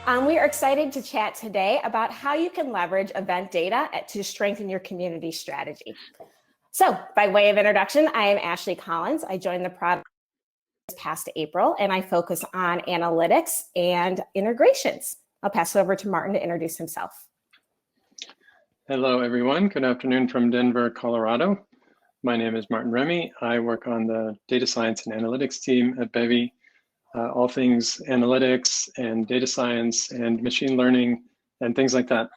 We are excited to chat today about how you can leverage event data to strengthen your community strategy. So by way of introduction, I am Ashley Collins. I joined the product this past April, and I focus on analytics and integrations. I'll pass it over to Martin to introduce himself. Hello, everyone. Good afternoon from Denver, Colorado. My name is Martin Remy. I work on the data science and analytics team at Bevy. All things analytics and data science and machine learning and things like that.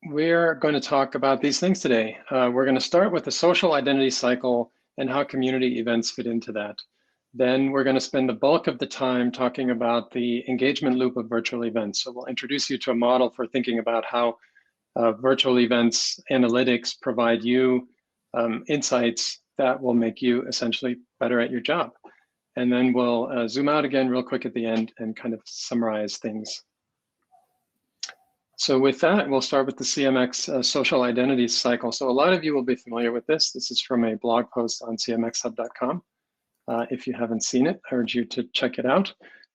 We're going to talk about these things today. We're going to start with the social identity cycle and how community events fit into that. Then we're going to spend the bulk of the time talking about the engagement loop of virtual events. So we'll introduce you to a model for thinking about how virtual events analytics provide you insights that will make you essentially better at your job. And then we'll zoom out again real quick at the end and kind of summarize things. So with that, we'll start with the CMX social identity cycle. So a lot of you will be familiar with this. This is from a blog post on cmxhub.com. If you haven't seen it, I urge you to check it out.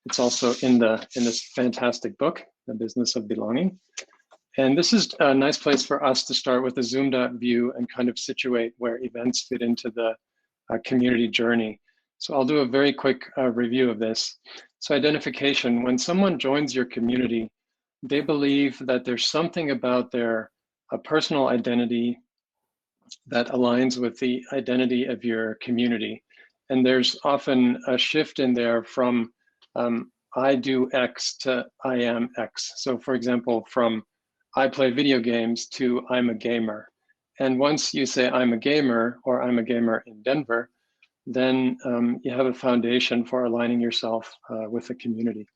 It's also in this fantastic book, The Business of Belonging. And this is a nice place for us to start with a zoomed out view and kind of situate where events fit into the community journey. So I'll do a very quick review of this. So identification, when someone joins your community, they believe that there's something about their personal identity that aligns with the identity of your community. And there's often a shift in there from I do X to I am X. So for example, from I play video games to I'm a gamer. And once you say I'm a gamer or I'm a gamer in Denver, then you have a foundation for aligning yourself with the community.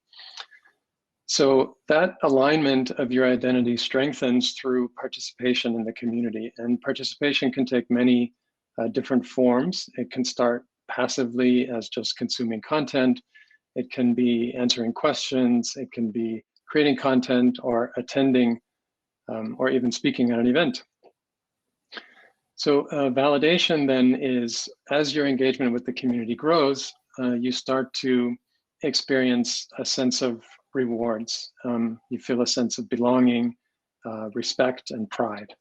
So that alignment of your identity strengthens through participation in the community. And participation can take many different forms. It can start passively as just consuming content. It can be answering questions. It can be creating content or attending or even speaking at an event. So validation then is, as your engagement with the community grows, you start to experience a sense of rewards. You feel a sense of belonging, respect, and pride.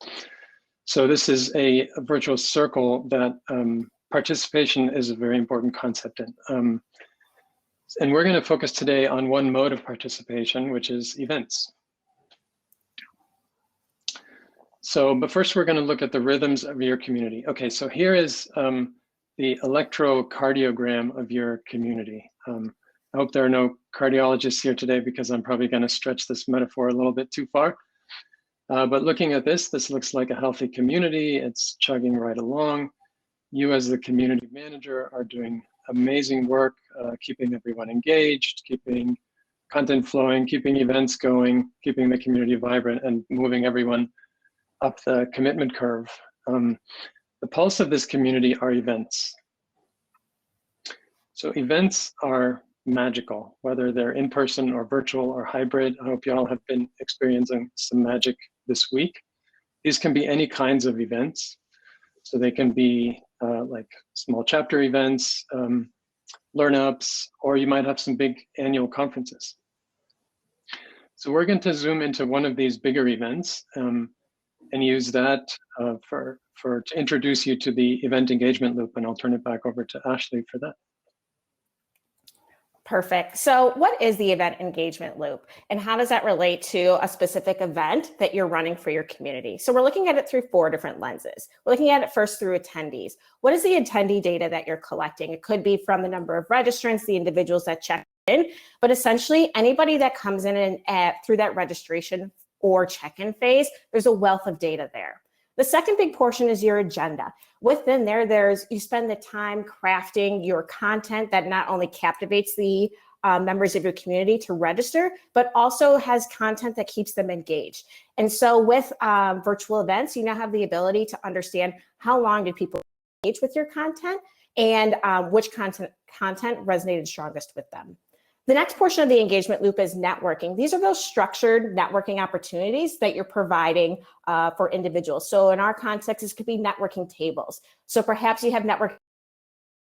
So this is a virtuous circle that participation is a very important concept in. And we're going to focus today on one mode of participation, which is events. So, but first we're going to look at the rhythms of your community. Okay, so here is the electrocardiogram of your community. I hope there are no cardiologists here today because I'm probably going to stretch this metaphor a little bit too far. But looking at this looks like a healthy community. It's chugging right along. You as the community manager are doing amazing work, keeping everyone engaged, keeping content flowing, keeping events going, keeping the community vibrant, and moving everyone up the commitment curve. The pulse of this community are events. So events are magical, whether they're in person or virtual or hybrid. I hope you all have been experiencing some magic this week. These can be any kinds of events. So they can be like small chapter events, learn-ups, or you might have some big annual conferences. So we're going to zoom into one of these bigger events and use that to introduce you to the event engagement loop, and I'll turn it back over to Ashley for that. Perfect. So what is the event engagement loop, and how does that relate to a specific event that you're running for your community? So we're looking at it through 4 different lenses. We're looking at it first through attendees. What is the attendee data that you're collecting? It could be from the number of registrants, the individuals that check in, but essentially anybody that comes in and through that registration or check-in phase, there's a wealth of data there. The second big portion is your agenda. Within there, you spend the time crafting your content that not only captivates the members of your community to register, but also has content that keeps them engaged. And so with virtual events, you now have the ability to understand how long do people engage with your content and which content resonated strongest with them. The next portion of the engagement loop is networking. These are those structured networking opportunities that you're providing for individuals. So in our context, this could be networking tables. So perhaps you have network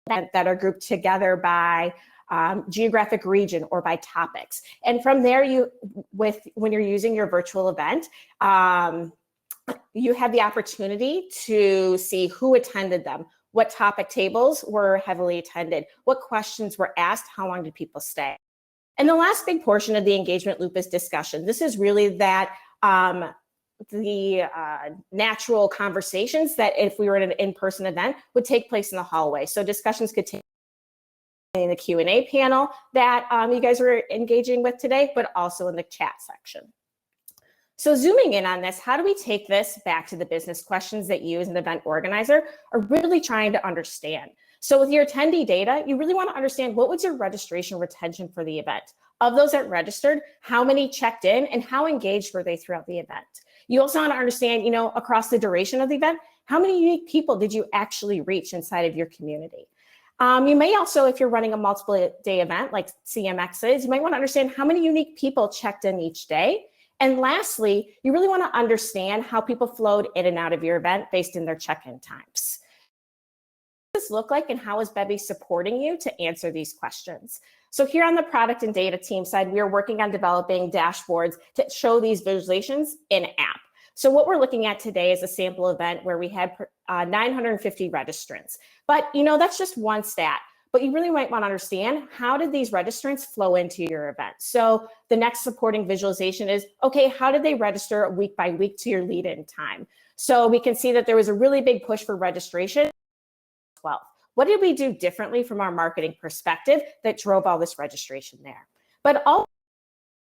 that are grouped together by geographic region, or by topics. And from there, when you're using your virtual event, you have the opportunity to see who attended them, what topic tables were heavily attended, what questions were asked, how long did people stay. And the last big portion of the engagement loop is discussion. This is really that the natural conversations that if we were at an in-person event would take place in the hallway. So discussions could take in the Q&A panel that you guys are engaging with today, but also in the chat section. So zooming in on this, how do we take this back to the business questions that you as an event organizer are really trying to understand? So with your attendee data, you really want to understand what was your registration retention for the event. Of those that registered, how many checked in and how engaged were they throughout the event? You also want to understand, across the duration of the event, how many unique people did you actually reach inside of your community? You may also, if you're running a multiple day event like CMX is, you might want to understand how many unique people checked in each day. And lastly, you really want to understand how people flowed in and out of your event based in their check-in times. What does this look like and how is Bevy supporting you to answer these questions? So here on the product and data team side, we are working on developing dashboards to show these visualizations in app. So what we're looking at today is a sample event where we had 950 registrants. But that's just one stat. But you really might want to understand, how did these registrants flow into your event? So the next supporting visualization is, okay, how did they register week by week to your lead-in time? So we can see that there was a really big push for registration. 12. What did we do differently from our marketing perspective that drove all this registration there? But also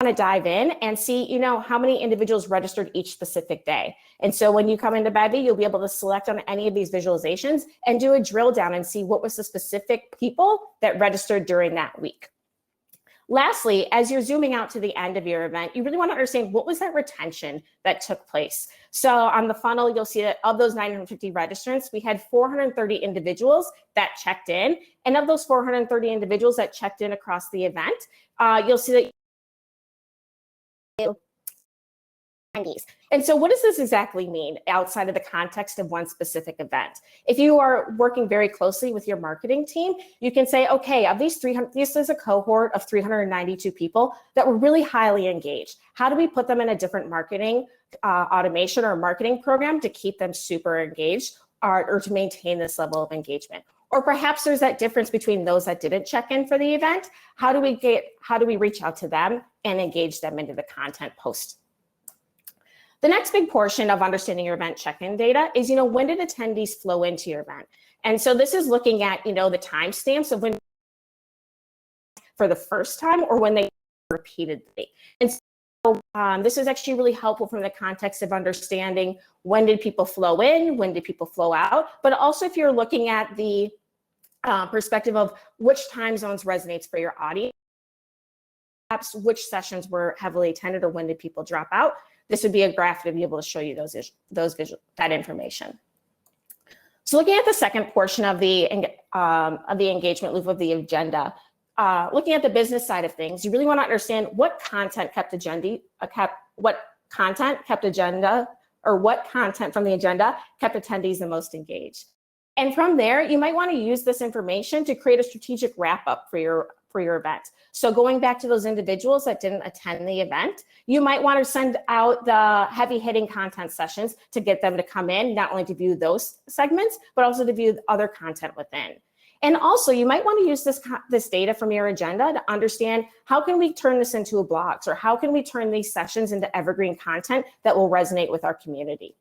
want to dive in and see, how many individuals registered each specific day. And so when you come into Bevy, you'll be able to select on any of these visualizations and do a drill down and see what was the specific people that registered during that week. Lastly, as you're zooming out to the end of your event, you really want to understand what was that retention that took place. So on the funnel, you'll see that of those 950 registrants, we had 430 individuals that checked in. And of those 430 individuals that checked in across the event, you'll see that And so what does this exactly mean outside of the context of one specific event? If you are working very closely with your marketing team, you can say, okay, of these 300, this is a cohort of 392 people that were really highly engaged. How do we put them in a different marketing automation or marketing program to keep them super engaged or to maintain this level of engagement? Or perhaps there's that difference between those that didn't check in for the event. How do we reach out to them and engage them into the content post? The next big portion of understanding your event check-in data is, when did attendees flow into your event? And so this is looking at, the timestamps of when for the first time or when they repeatedly. And so this is actually really helpful from the context of understanding when did people flow in, when did people flow out, but also if you're looking at the perspective of which time zones resonates for your audience, perhaps which sessions were heavily attended or when did people drop out. This would be a graph to be able to show you that information. So looking at the second portion of the engagement loop of the agenda, looking at the business side of things, you really want to understand what content kept agenda, what content from the agenda kept attendees the most engaged. And from there, you might want to use this information to create a strategic wrap up for your event. So going back to those individuals that didn't attend the event, you might want to send out the heavy hitting content sessions to get them to come in, not only to view those segments, but also to view other content within. And also you might want to use this data from your agenda to understand how can we turn this into a blog, or how can we turn these sessions into evergreen content that will resonate with our community.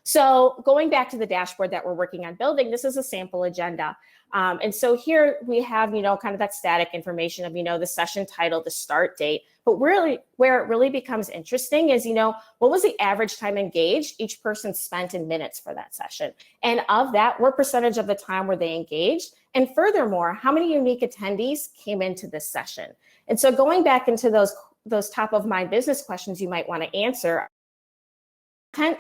So going back to the dashboard that we're working on building, this is a sample agenda. And so here we have, kind of that static information of, the session title, the start date. But really, where it really becomes interesting is, what was the average time engaged each person spent in minutes for that session? And of that, what percentage of the time were they engaged? And furthermore, how many unique attendees came into this session? And so going back into those top of mind business questions you might want to answer,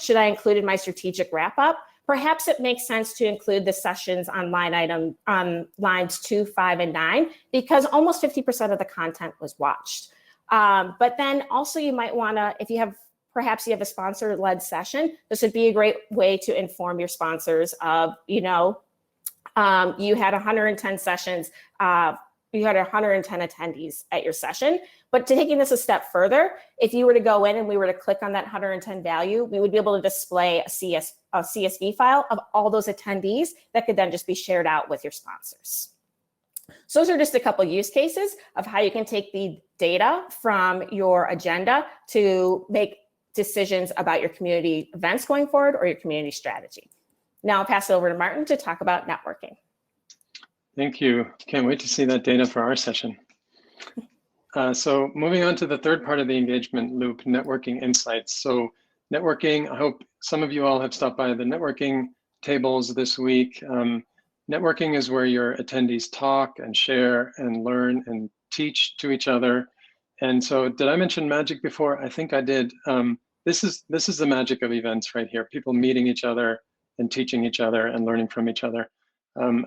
should I include in my strategic wrap up? Perhaps it makes sense to include the sessions on lines 2, 5, and 9, because almost 50% of the content was watched. But then also you might want to, if you have, perhaps you have a sponsor-led session, this would be a great way to inform your sponsors of, you had 110 sessions you had 110 attendees at your session. But taking this a step further, if you were to go in and we were to click on that 110 value, we would be able to display a CSV file of all those attendees that could then just be shared out with your sponsors. So those are just a couple use cases of how you can take the data from your agenda to make decisions about your community events going forward or your community strategy. Now I'll pass it over to Martin to talk about networking. Thank you. Can't wait to see that data for our session. So moving on to the third part of the engagement loop, networking insights. So networking, I hope some of you all have stopped by the networking tables this week. Networking is where your attendees talk and share and learn and teach to each other. And so did I mention magic before? I think I did. This is the magic of events right here. People meeting each other and teaching each other and learning from each other.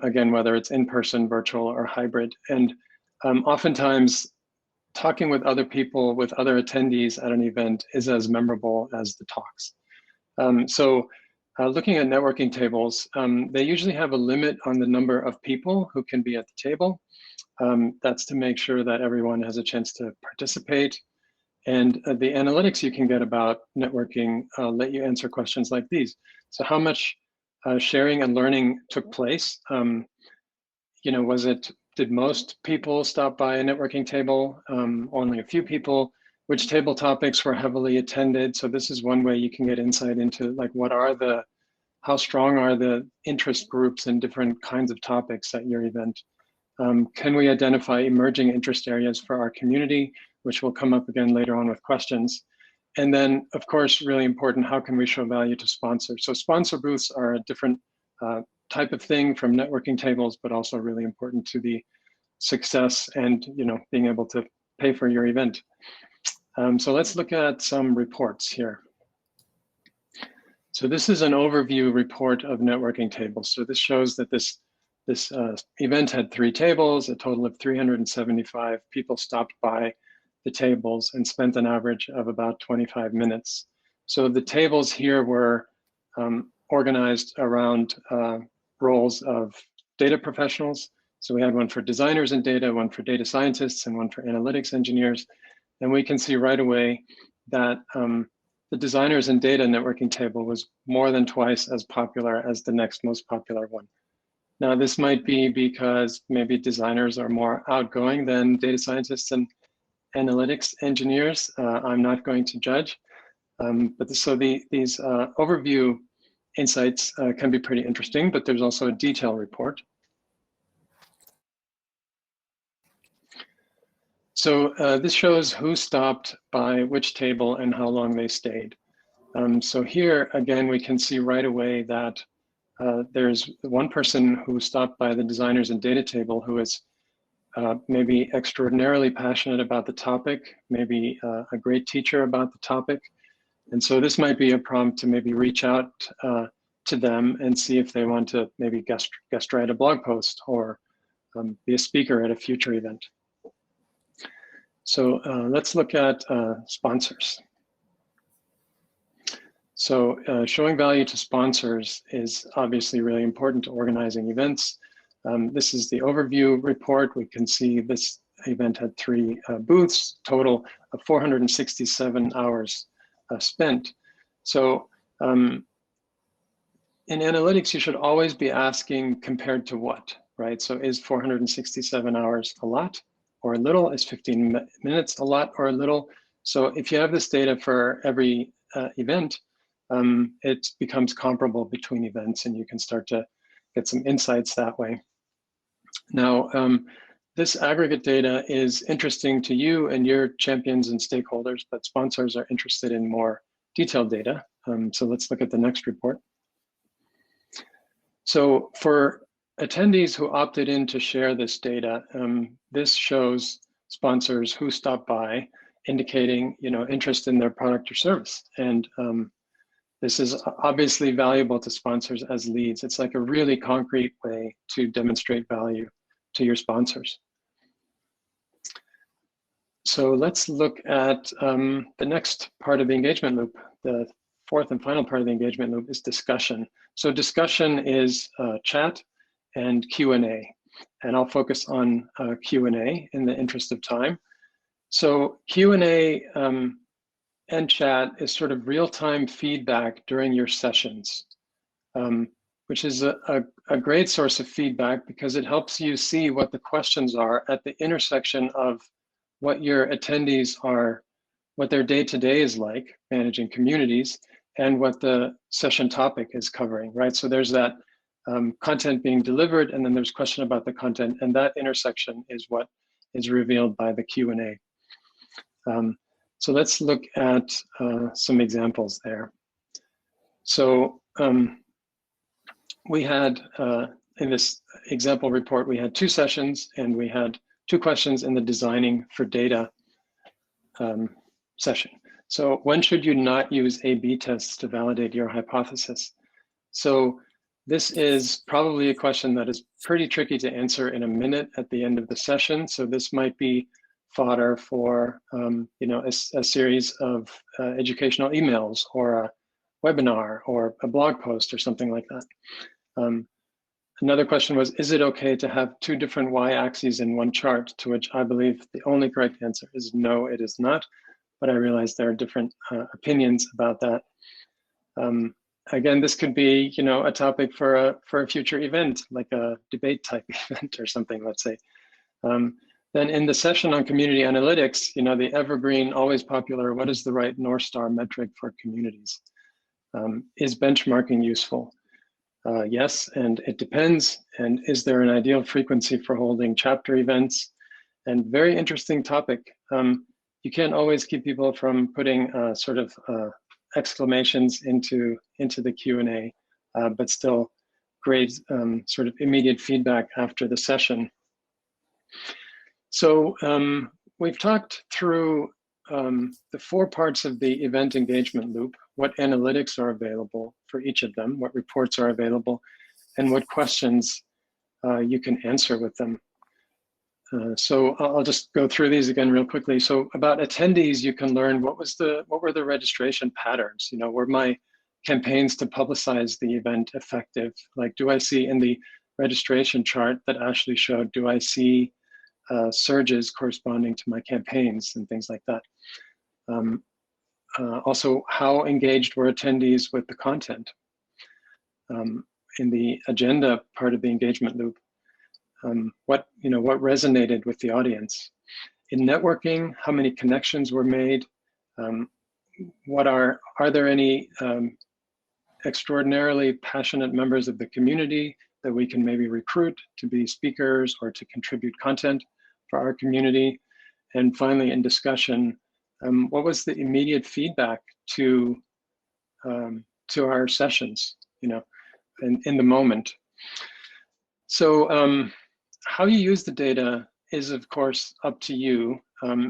Again, whether it's in person, virtual, or hybrid. And oftentimes talking with other people, with other attendees at an event is as memorable as the talks. Looking at networking tables, they usually have a limit on the number of people who can be at the table. That's to make sure that everyone has a chance to participate. And the analytics you can get about networking let you answer questions like these. So how much sharing and learning took place? Did most people stop by a networking table? Only a few people? Which table topics were heavily attended? So this is one way you can get insight into like how strong are the interest groups in different kinds of topics at your event? Can we identify emerging interest areas for our community, which will come up again later on with questions? And then, of course, really important, how can we show value to sponsors? So sponsor booths are a different type of thing from networking tables, but also really important to the success and being able to pay for your event. So let's look at some reports here. So this is an overview report of networking tables. So this shows that this event had 3 tables, a total of 375 people stopped by the tables and spent an average of about 25 minutes. So the tables here were organized around roles of data professionals. So we had one for designers in data, one for data scientists, and one for analytics engineers. And we can see right away that the designers in data networking table was more than twice as popular as the next most popular one. Now, this might be because maybe designers are more outgoing than data scientists and analytics engineers. I'm not going to judge. These overview insights can be pretty interesting, but there's also a detail report. So this shows who stopped by which table and how long they stayed. So here, again, we can see right away that there's one person who stopped by the designers and data table who is maybe extraordinarily passionate about the topic, maybe a great teacher about the topic. And so this might be a prompt to maybe reach out to them and see if they want to maybe guest write a blog post or be a speaker at a future event. So let's look at sponsors. So showing value to sponsors is obviously really important to organizing events. This is the overview report. We can see this event had 3 booths, total of 467 hours spent. So in analytics, you should always be asking compared to what, right? So is 467 hours a lot or a little? Is 15 minutes a lot or a little? So if you have this data for every event, it becomes comparable between events and you can start to get some insights that way. Now, this aggregate data is interesting to you and your champions and stakeholders, but sponsors are interested in more detailed data. So let's look at the next report. So for attendees who opted in to share this data, this shows sponsors who stopped by, indicating interest in their product or service. And this is obviously valuable to sponsors as leads. It's like a really concrete way to demonstrate value to your sponsors. So let's look at the next part of the engagement loop. The fourth and final part of the engagement loop is discussion. So discussion is chat and Q&A. and I'll focus on Q&A in the interest of time. So Q&A and chat is sort of real-time feedback during your sessions, which is a great source of feedback because it helps you see what the questions are at the intersection of what your attendees are, what their day-to-day is like, managing communities, and what the session topic is covering, right? So there's that content being delivered, and then there's question about the content, and that intersection is what is revealed by the Q&A. So let's look at some examples there. So we had, in this example report, we had 2 sessions, and we had 2 questions in the designing for data session. So when should you not use A/B tests to validate your hypothesis? So this is probably a question that is pretty tricky to answer in a minute at the end of the session. So this might be fodder for you know, a series of educational emails or a webinar or a blog post or something like that. Another question was, is it okay to have 2 different y-axes in one chart? To which I believe the only correct answer is no, it is not. But I realize there are different opinions about that. Again, this could be, you know, a topic for a future event, like a debate type event or something, let's say. Then in the session on community analytics, you know, the evergreen, always popular, what is the right North Star metric for communities? Is benchmarking useful? Yes, and it depends. And is there an ideal frequency for holding chapter events? And very interesting topic. You can't always keep people from putting sort of exclamations into the Q&A, but still great sort of immediate feedback after the session. So we've talked through the 4 parts of the event engagement loop, what analytics are available for each of them, what reports are available, and what questions you can answer with them. So I'll just go through these again real quickly. So about attendees, you can learn what were the registration patterns? You know, were my campaigns to publicize the event effective? Like, do I see in the registration chart that Ashley showed, do I see surges corresponding to my campaigns and things like that? Also, how engaged were attendees with the content? In the agenda part of the engagement loop, what resonated with the audience? In networking, how many connections were made? Are there any extraordinarily passionate members of the community that we can maybe recruit to be speakers or to contribute content for our community? And finally, in discussion, what was the immediate feedback to our sessions, you know, in the moment? So how you use the data is, of course, up to you.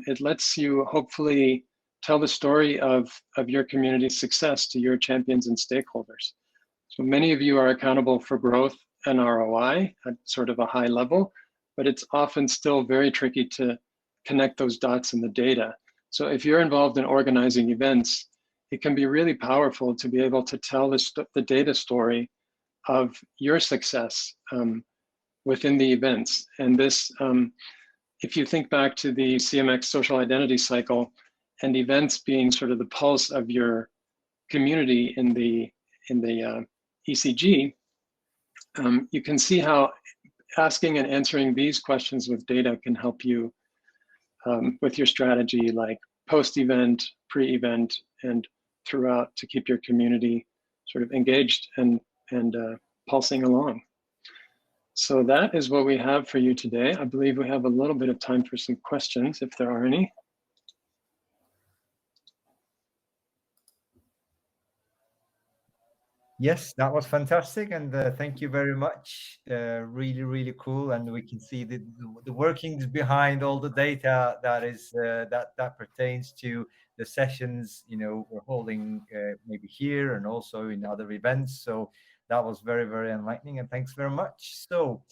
It lets you hopefully tell the story of your community's success to your champions and stakeholders. So many of you are accountable for growth and ROI at sort of a high level, but it's often still very tricky to connect those dots in the data. So if you're involved in organizing events, it can be really powerful to be able to tell the data story of your success within the events. And this, if you think back to the CMX social identity cycle and events being sort of the pulse of your community in the ECG, you can see how asking and answering these questions with data can help you with your strategy, like post-event, pre-event, and throughout, to keep your community sort of engaged and pulsing along. So that is what we have for you today. I believe we have a little bit of time for some questions, if there are any. Yes, that was fantastic, and thank you very much. Really, really cool, and we can see the workings behind all the data that is that pertains to the sessions, you know, we're holding maybe here and also in other events. So that was very, very enlightening, and thanks very much. So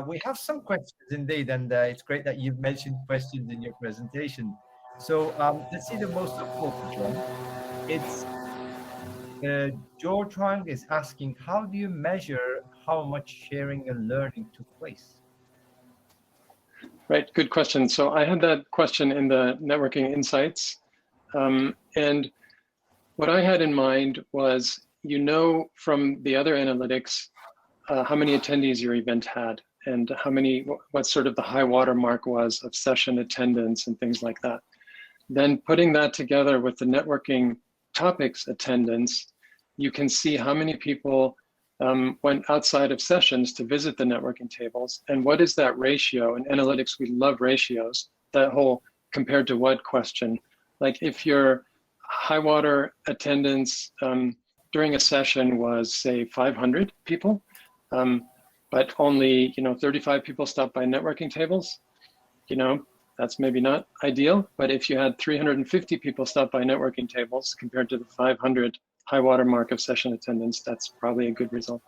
we have some questions indeed, and it's great that you've mentioned questions in your presentation. So let's see the most important one. It's George Huang is asking, how do you measure how much sharing and learning took place? Right, good question. So I had that question in the networking insights. And what I had in mind was, you know, from the other analytics, how many attendees your event had and what sort of the high water mark was of session attendance and things like that. Then putting that together with the networking topics attendance, you can see how many people went outside of sessions to visit the networking tables, and what is that ratio? In analytics, we love ratios. That whole compared to what question. Like if your high water attendance during a session was, say, 500 people, but only 35 people stopped by networking tables, that's maybe not ideal. But if you had 350 people stop by networking tables compared to the 500 high water mark of session attendance, that's probably a good result.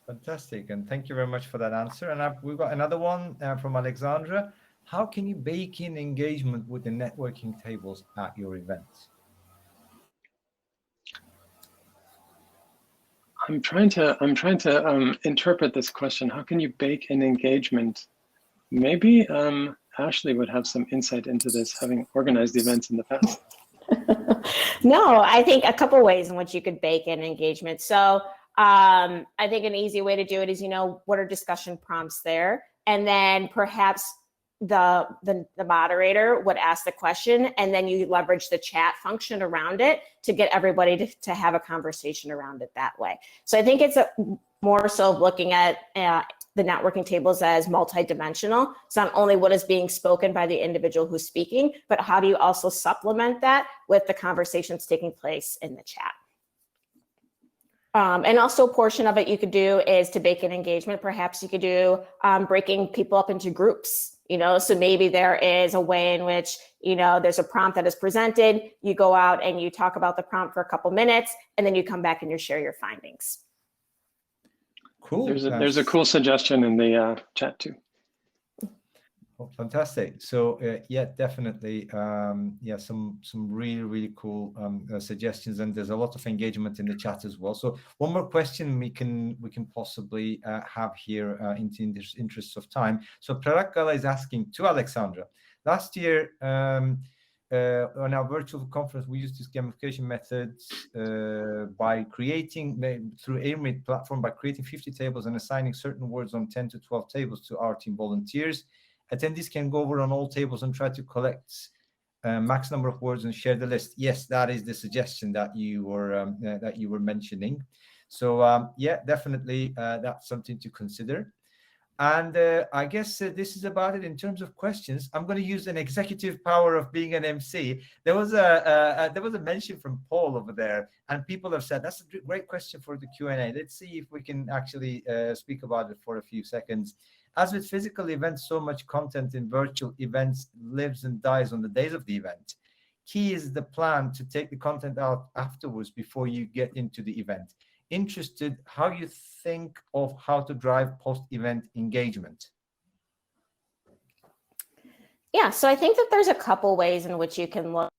Fantastic, and thank you very much for that answer. And we've got another one from Alexandra. How can you bake in engagement with the networking tables at your events? I'm trying to interpret this question. How can you bake in engagement? Maybe Ashley would have some insight into this, having organized events in the past. No, I think a couple ways in which you could bake in engagement. So I think an easy way to do it is, what are discussion prompts there? And then perhaps the moderator would ask the question, and then you leverage the chat function around it to get everybody to have a conversation around it that way. So I think it's more so looking at the networking tables as multidimensional. It's not only what is being spoken by the individual who's speaking, but how do you also supplement that with the conversations taking place in the chat? And also a portion of it you could do is to bake in engagement. Perhaps you could do breaking people up into groups. So maybe there is a way in which, there's a prompt that is presented, you go out and you talk about the prompt for a couple minutes, and then you come back and you share your findings. Cool. There's a cool suggestion in the chat too. Oh, fantastic. So yeah, definitely. Some really, really cool suggestions, and there's a lot of engagement in the chat as well. So one more question we can possibly have here in the interest of time. So Prarakala is asking to Alexandra. Last year on our virtual conference, we used this gamification methods by creating through Airmeet platform by creating 50 tables and assigning certain words on 10 to 12 tables to our team volunteers. Attendees can go over on all tables and try to collect max number of words and share the list. Yes, that is the suggestion that you were mentioning. So yeah, definitely that's something to consider. And I guess this is about it in terms of questions. I'm going to use an executive power of being an MC. There was a mention from Paul over there, and people have said that's a great question for the Q&A. Let's see if we can actually speak about it for a few seconds. As with physical events, so much content in virtual events lives and dies on the days of the event. Key is the plan to take the content out afterwards before you get into the event. Interested how you think of how to drive post-event engagement. Yeah, so I think that there's a couple ways in which you can look.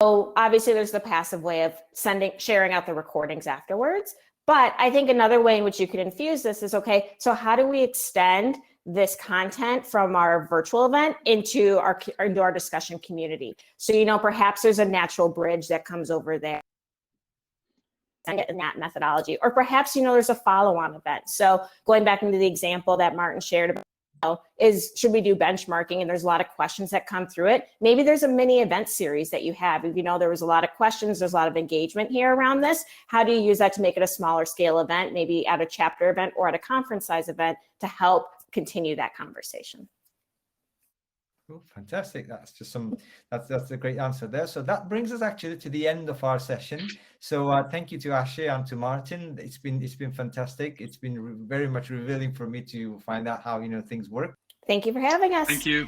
So obviously there's the passive way of sharing out the recordings afterwards. But I think another way in which you could infuse this is, okay, so how do we extend this content from our virtual event into our discussion community? So, perhaps there's a natural bridge that comes over there in that methodology, or perhaps, there's a follow-on event. So going back into the example that Martin shared about, is should we do benchmarking, and there's a lot of questions that come through it. Maybe there's a mini event series that you have. If there was a lot of questions, there's a lot of engagement here around this. How do you use that to make it a smaller scale event, maybe at a chapter event or at a conference size event to help continue that conversation? Cool, fantastic. That's just that's a great answer there. So that brings us actually to the end of our session. So thank you to Ashley and to Martin. It's been fantastic. It's been very much revealing for me to find out how things work. Thank you for having us. Thank you.